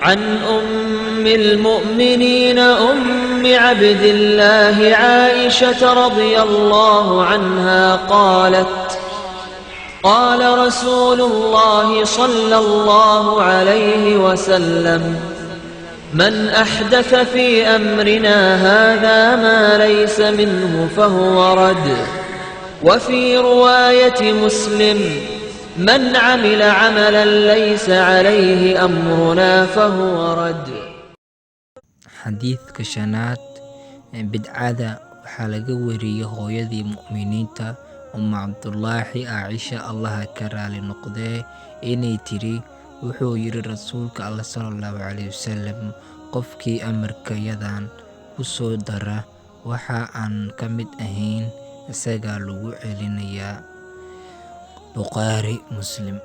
عن أم المؤمنين أم عبد الله عائشة رضي الله عنها قالت قال رسول الله صلى الله عليه وسلم من أحدث في أمرنا هذا ما ليس منه فهو رد. وفي رواية مسلم من عمل عملا ليس عليه أمرنا فهو رد. xadiidka shanaad bidcada waxaa laga wariyey hooyadii mu'miniinta cabdullaahi caaisha allaha ka raali noqdee inay tiri wuxuu yidhi rasuulka alla sallallahu calayhi wasallam qofkii amarkayadan ku soo dara waxa aan ka mid ahayn isagaa lagu celinayaa. Bukhaari Muslim.